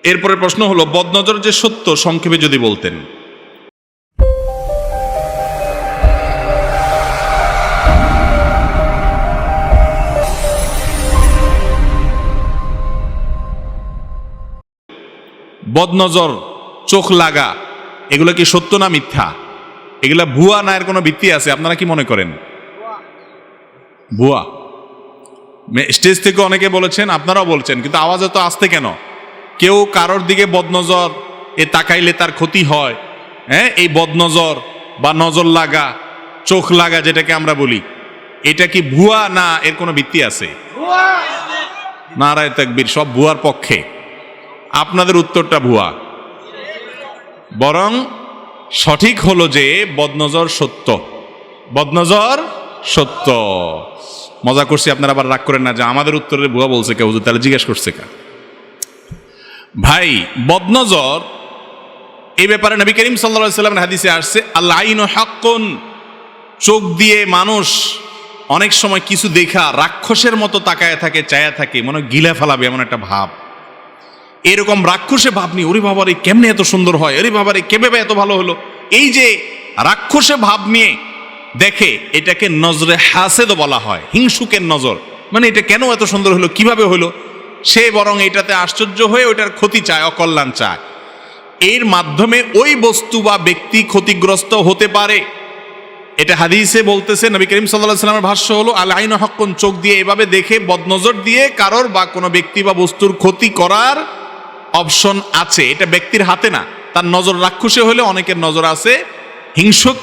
এরপরে প্রশ্ন হলো, বদনজর যে সত্য সংক্ষেপে যদি বলতেন। বদনজর, চোখ লাগা, এগুলো কি সত্য না মিথ্যা? এগুলা ভুয়া না এর কোনো ভিত্তি আছে? আপনারা কি মনে করেন? ভুয়া। স্টেজ থেকে অনেকে বলেছেন, আপনারাও বলছেন, কিন্তু আওয়াজ এত আসতে কেন? কেউ কারোর দিকে বদনজর এ তাকাইলে তার ক্ষতি হয়, হ্যাঁ? এই বদনজর বা নজর লাগা, চোখ লাগা যেটাকে আমরা বলি, এটা কি ভুয়া না এর কোনো ভিত্তি আছে? নারায়ে তাকবীর, সব ভুয়ার পক্ষে। আপনাদের উত্তরটা ভুয়া। বরং সঠিক হলো যে বদনজর সত্য, বদনজর সত্য। মজা করছি, আপনারা আবার রাগ করেন না যে আমাদের উত্তরে ভুয়া বলছে কেউ, তাহলে জিজ্ঞেস করছে কা? ভাই, বদনজর এই ব্যাপারে নবী করিম সাল্লাল্লাহু আলাইহি ওয়াসাল্লামের হাদিসে আসছে, আল আইনু হাক্কুন, চোখ দিয়ে মানুষ অনেক সময় কিছু দেখা রাক্ষসের মতো তাকায় থাকে, চায়া থাকে, মনে গিলা ফেলাবে এমন একটা ভাব। এরকম রাক্ষসে ভাব নিয়ে, ওরে বাবারে কেমনে এত সুন্দর হয়, আরে বাবারে কেভাবে এত ভালো হলো, এই যে রাক্ষসে ভাব নিয়ে দেখে, এটাকে নজরে হাসেদ বলা হয়, হিংসুকের নজর। মানে এটা কেন এত সুন্দর হলো, কিভাবে হলো, সে বরং এটাতে আশ্চর্য হয়ে ওইটার ক্ষতি চায়, অকল্যাণ চায়। এর মাধ্যমে ওই বস্তু বা ব্যক্তি ক্ষতিগ্রস্ত হতে পারে। এটা হাদিসে বলতেছে, নবী করিম সাল্লাল্লাহু আলাইহি ওয়াসাল্লামের ভাষ্য হলো, আল আইনু হাক্কুন, চোখ দিয়ে এভাবে দেখে বদনজর দিয়ে কারোর বা কোনো ব্যক্তি বা বস্তুর ক্ষতি করার অপশন আছে। এটা ব্যক্তির হাতে না, তার নজর রাক্ষসে হলে অনেকের নজর আছে হিংসুক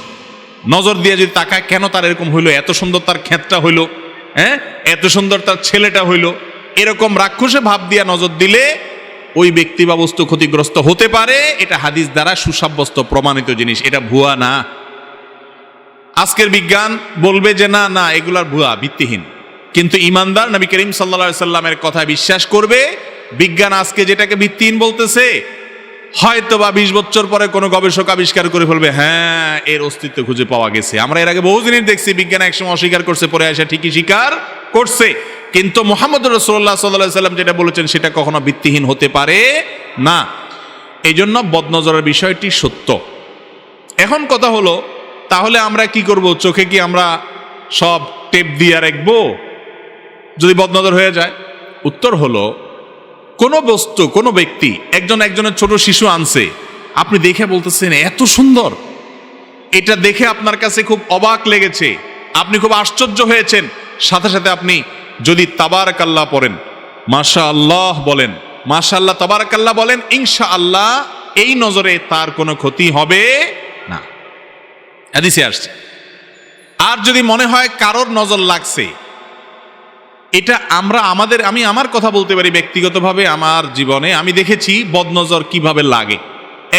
নজর দিয়ে যদি তাকায়, কেন তার এরকম হইলো, এত সুন্দর তার ক্ষেতটা হইলো, হ্যাঁ, এত সুন্দর তার ছেলেটা হইলো, এরকম রাক্ষসে ভাব দিয়া নজর দিলে ওই ব্যক্তি বা বস্তু ক্ষতিগ্রস্ত হতে পারে। এটা হাদিস দ্বারা সুসাব্যস্ত প্রমাণিত জিনিস, এটা ভুয়া না। আজকের বিজ্ঞান বলবে যে না না এগুলার ভুয়া, ভিত্তিহীন, কিন্তু ইমানদার নবী করিম সাল্লাল্লাহু আলাইহি সাল্লামের কথা বিশ্বাস করবে। বিজ্ঞান আজকে যেটাকে ভিত্তিহীন বলতেছে, হয়তো বা 20 বছর পরে কোনো গবেষক আবিষ্কার করে ফেলবে, হ্যাঁ এর অস্তিত্ব খুঁজে পাওয়া গেছে। আমরা এর আগে বহু জিনিস দেখছি, বিজ্ঞান একসময় অস্বীকার করছে, পরে এসে ঠিকই স্বীকার করছে। কিন্তু মুহাম্মদুর রাসূলুল্লাহ সাল্লাল্লাহু আলাইহি সাল্লাম যেটা বলেছেন সেটা কখনো ভিত্তিহীন হতে পারে না। এই জন্য বদনজরের বিষয়টি সত্য। এখন কথা হলো, তাহলে আমরা কি করব? চোখে কি আমরা সব টেপ দিয়ে রাখবো যদি বদনজর হয়ে যায়? উত্তর হলো, কোনো বস্তু, কোনো ব্যক্তি, একজনের ছোট শিশু আনছে, আপনি দেখে বলতেছেন এত সুন্দর, এটা দেখে আপনার কাছে খুব অবাক লেগেছে, আপনি খুব আশ্চর্য হয়েছেন, সাথে সাথে আপনি যদি তাবারাকাল্লাহ পড়েন, মাশাআল্লাহ বলেন, মাশাআল্লাহ তাবারাকাল্লাহ বলেন, ইনশাআল্লাহ এই নজরে তার কোনো ক্ষতি হবে না, হাদিসে আসছে। আর যদি মনে হয় কারোর নজর লাগছে, এটা আমি আমার কথা বলতে পারি, ব্যক্তিগতভাবে আমার জীবনে আমি দেখেছি বদনজর কিভাবে লাগে।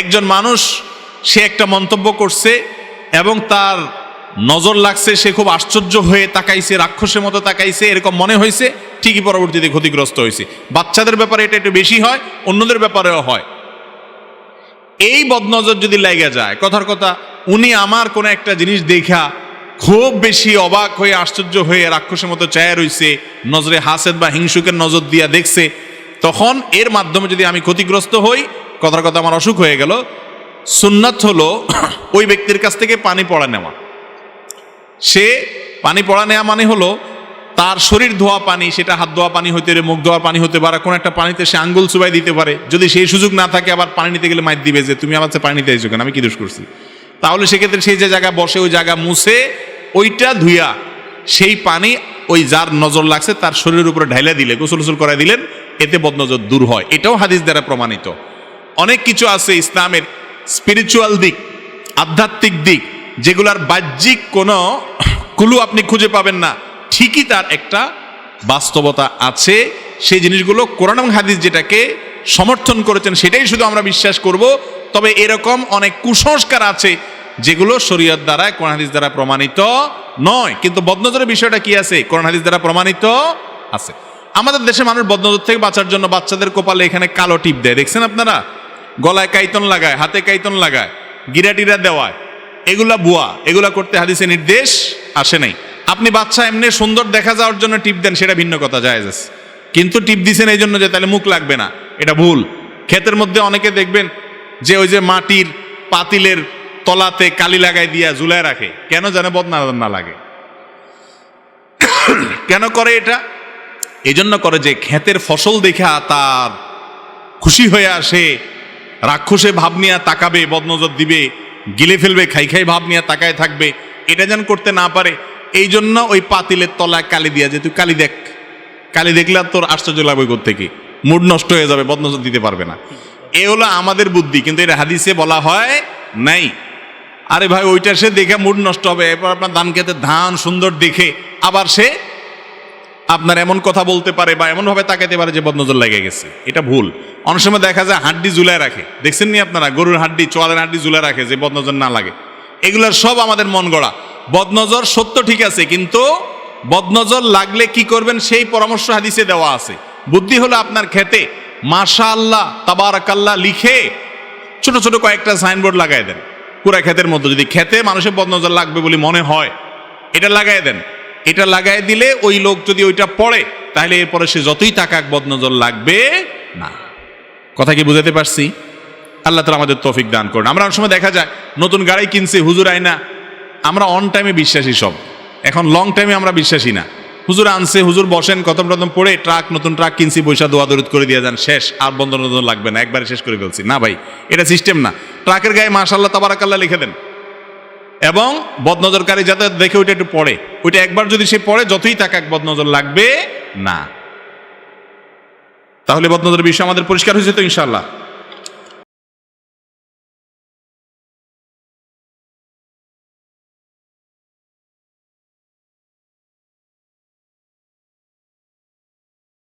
একজন মানুষ, সে একটা মন্তব্য করছে এবং তার নজর লাগছে, সে খুব আশ্চর্য হয়ে তাকাইছে, রাক্ষসের মতো তাকাইছে, এরকম মনে হয়েছে, ঠিকই পরবর্তীতে ক্ষতিগ্রস্ত হয়েছে। বাচ্চাদের ব্যাপারে এটা একটু বেশি হয়, অন্যদের ব্যাপারেও হয়। এই বদনজর যদি লেগে যায়, কথার কথা উনি আমার কোনো একটা জিনিস দেখা খুব বেশি অবাক হয়ে, আশ্চর্য হয়ে, রাক্ষসের মতো চায়া রইছে, নজরে হাসেদ বা হিংসুকের নজর দিয়া দেখছে, তখন এর মাধ্যমে যদি আমি ক্ষতিগ্রস্ত হই, কথার কথা আমার অসুখ হয়ে গেল, সুন্নাত হলো ওই ব্যক্তির কাছ থেকে পানি পড়া নেওয়া। সে পানি পড়া নেওয়া মানে হলো তার শরীর ধোয়া পানি, সেটা হাত ধোয়া পানি হইতে পারে, মুখ ধোয়া পানি হতে পারে, কোন একটা পানিতে সে আঙ্গুল চুবাই দিতে পারে। যদি সেই সুযোগ না থাকে, আবার পানি নিতে গেলে মাইর দিবে যে তুমি আমার পানি নিতে আইছো কেন, আমি কি দোষ করছি? তাহলে সেক্ষেত্রে সেই যে জায়গা বসে, ওই জায়গা মুছে, ওইটা ধুইয়া সেই পানি ওই যার নজর লাগছে তার শরীরের উপরে ঢাইলা দিলে, গোসল গোসল করাই দিলেন, এতে বদনজর দূর হয়। এটাও হাদিস দ্বারা প্রমাণিত। অনেক কিছু আছে ইসলামের স্পিরিচুয়াল দিক, আধ্যাত্মিক দিক, যেগুলার বাহ্যিক কোনো ক্লু আপনি খুঁজে পাবেন না, ঠিকই তার একটা বাস্তবতা আছে। সেই জিনিসগুলো কোরআন এবং হাদিস যেটাকে সমর্থন করেছেন সেটাই শুধু আমরা বিশ্বাস করব। তবে এরকম অনেক কুসংস্কার আছে যেগুলো শরীয়ত দ্বারা, কোরআন হাদিস দ্বারা প্রমাণিত নয়। কিন্তু বদনজরের বিষয়টা কি আছে? কোরআন হাদিস দ্বারা প্রমাণিত আছে। আমাদের দেশে মানুষ বদনজর থেকে বাঁচার জন্য বাচ্চাদের কপালে এখানে কালো টিপ দেয়, দেখছেন আপনারা? গলায় কাইতন লাগায়, হাতে কাইতন লাগায়, গিরাটিরা দেওয়ায়। এগুলা বুয়া, এগুলা করতে হাদিসে নির্দেশ আসে নাই। আপনি বাচ্চা এমনি সুন্দর দেখা যাওয়ার জন্য টিপ দেন, সেটা ভিন্ন কথা, জায়েজ আছে। কিন্তু টিপ দিছেন এই জন্য যে তাহলে মুখ লাগবে না, এটা ভুল। ক্ষেতের মধ্যে অনেকে দেখবেন যে ওই যে মাটির পাতিলের তলাতে কালি লাগাই দিয়া ঝুলায় রাখে, কেন জানে? বদনজর না লাগে। কেন করে এটা? এই জন্য করে যে ক্ষেতের ফসল দেখা তার খুশি হয়ে আসে, রাক্ষসে ভাব নিয়ে তাকাবে, বদনজর দিবে, গিলে ফেলবে, খাই খাই ভাব নিয়ে তাকায় থাকবে, এটা যেন করতে না পারে। এই জন্য ওই পাতিলের তলায় কালি দিয়া, যে তুই কালি দেখ, কালি দেখলে তোর আশ্চর্য লাগবে কোত্থেকে, মুড নষ্ট হয়ে যাবে, বদনজর দিতে পারবে না। এ হলো আমাদের বুদ্ধি, কিন্তু এটা হাদিসে বলা হয় নাই। আরে ভাই, ওইটা সে দেখে মুড নষ্ট হবে, এরপর আপনার ধান খেতে ধান সুন্দর দেখে আবার সে আপনার এমন কথা বলতে পারে বা এমনভাবে তাকাইতে পারে যে বদনজর লেগে গেছে। এটা ভুল। অনেক সময় দেখা যায় হাড্ডি ঝুলায় রাখে, দেখছেন নি আপনারা? গরুর হাড্ডি, চোয়ালের হাড্ডি ঝুলায় রাখে যে বদনজর না লাগে। এগুলোর সব আমাদের মন গড়া। বদনজর সত্য ঠিক আছে, কিন্তু বদনজর লাগলে কি করবেন সেই পরামর্শ হাদিসে দেওয়া আছে। বুদ্ধি হলো আপনার খেতে মাশাআল্লাহ তাবারাকাল্লাহ লিখে ছোট ছোট কয়েকটা সাইনবোর্ড লাগাই দেন পুরা ক্ষেতের মধ্যে। যদি খেতে মানুষের বদনজর লাগবে বলে মনে হয়, এটা লাগাই দেন। এটা লাগাই দিলে ওই লোক যদি ওইটা পড়ে, তাহলে এরপরে সে যতই তাকাক বদনজর লাগবে না। কথা কি বুঝাতে পারছি? আল্লাহ তাআলা আমাদের তৌফিক দান করুন। আমরা অনেক সময় দেখা যায় নতুন গাড়ি কিনছে, হুজুর আইনা, আমরা অন টাইমে বিশ্বাসী সব, এখন লং টাইমে আমরা বিশ্বাসী না। হুজুর আনছে, হুজুর বসেন, খতম টতম পড়ে ট্রাক, নতুন ট্রাক কিনছি, পয়সা দোয়া দরুদ করে দিয়ে যান, শেষ, আর বদনজর লাগবে না, একবারে শেষ করে ফেলছি। না ভাই, এটা সিস্টেম না। ট্রাকের গায়ে মাশাআল্লাহ তাবারাকাল্লাহ লিখে দেন, এবং বদনজরকারী যাতে দেখে ওইটা একটু পড়ে, ওইটা একবার যদি সে পড়ে, যতই তাকাক বদনজর লাগবে না। তাহলে বদনজরের বিষয় আমাদের পরিষ্কার হয়েছে তো ইনশাআল্লাহ?